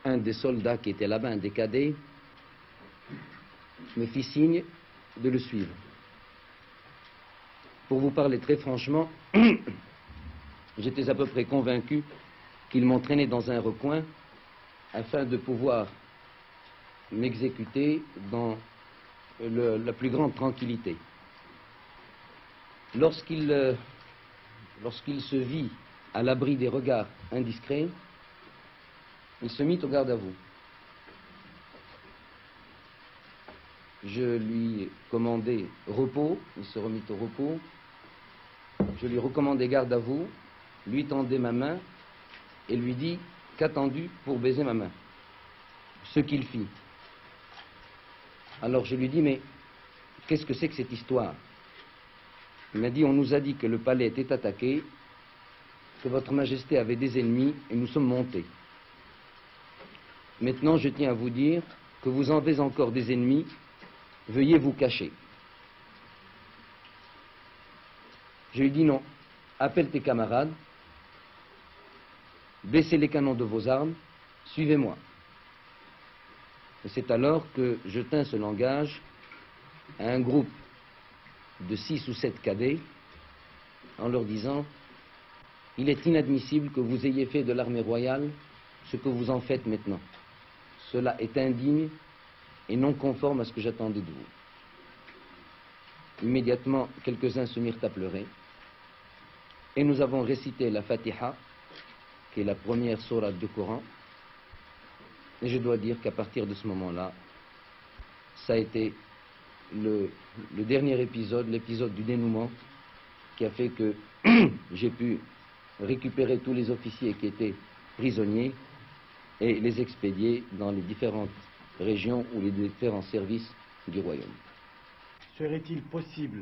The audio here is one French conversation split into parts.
un des soldats qui était là-bas, un des cadets, me fit signe de le suivre. Pour vous parler très franchement, j'étais à peu près convaincu qu'il m'entraînait dans un recoin afin de pouvoir m'exécuter dans la plus grande tranquillité. Lorsqu'il se vit à l'abri des regards indiscrets, il se mit au garde à vous. Je lui commandai repos, il se remit au repos. Je lui recommandai garde à vous, lui tendai ma main et lui dis qu'attendu pour baiser ma main. Ce qu'il fit. Alors je lui dis, mais qu'est-ce que c'est que cette histoire? Il m'a dit, on nous a dit que le palais était attaqué, que votre majesté avait des ennemis et nous sommes montés. Maintenant, je tiens à vous dire que vous en avez encore des ennemis, veuillez vous cacher. Je lui dis non, appelle tes camarades, baissez les canons de vos armes, suivez-moi. Et c'est alors que je tins ce langage à un groupe de 6 ou 7 cadets en leur disant: il est inadmissible que vous ayez fait de l'armée royale ce que vous en faites maintenant. Cela est indigne et non conforme à ce que j'attendais de vous. Immédiatement, quelques-uns se mirent à pleurer et nous avons récité la Fatiha, qui est la première sourate du Coran. Et je dois dire qu'à partir de ce moment-là, ça a été le dernier épisode, l'épisode du dénouement, qui a fait que j'ai pu récupérer tous les officiers qui étaient prisonniers et les expédier dans les différentes régions ou les différents services du royaume. Serait-il possible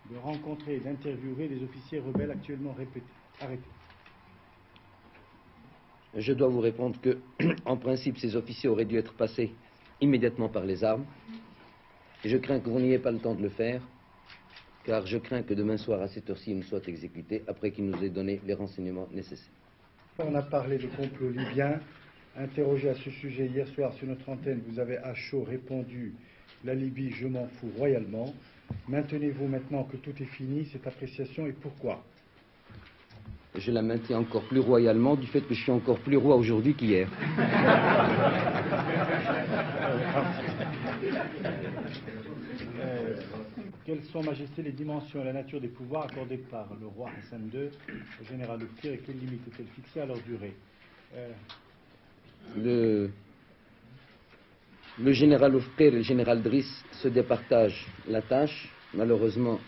de rencontrer et d'interviewer les officiers rebelles actuellement arrêtés? Je dois vous répondre que, en principe, ces officiers auraient dû être passés immédiatement par les armes. Et je crains que vous n'ayez pas le temps de le faire, car je crains que demain soir, à cette heure-ci, ils nous soient exécutés après qu'ils nous aient donné les renseignements nécessaires. On a parlé de complot libyen. Interrogé à ce sujet hier soir sur notre antenne, vous avez à chaud répondu: la Libye, je m'en fous royalement. Maintenez-vous maintenant que tout est fini cette appréciation et pourquoi? Je la maintiens encore plus royalement du fait que je suis encore plus roi aujourd'hui qu'hier. Quelles sont, Majesté, les dimensions et la nature des pouvoirs accordés par le roi Hassan II au général Oufkir et quelles limites est-elle fixée à leur durée? Le général Oufkir et le général Driss se départagent la tâche. Malheureusement,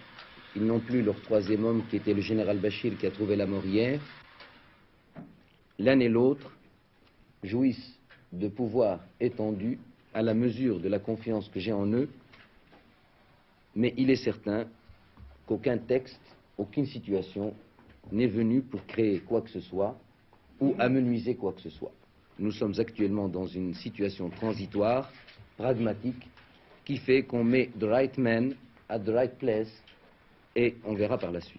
ils n'ont plus leur troisième homme qui était le général Bachir qui a trouvé la mort hier. L'un et l'autre jouissent de pouvoirs étendus à la mesure de la confiance que j'ai en eux, mais il est certain qu'aucun texte, aucune situation n'est venue pour créer quoi que ce soit ou amenuiser quoi que ce soit. Nous sommes actuellement dans une situation transitoire, pragmatique, qui fait qu'on met the right man at the right place et on verra par la suite.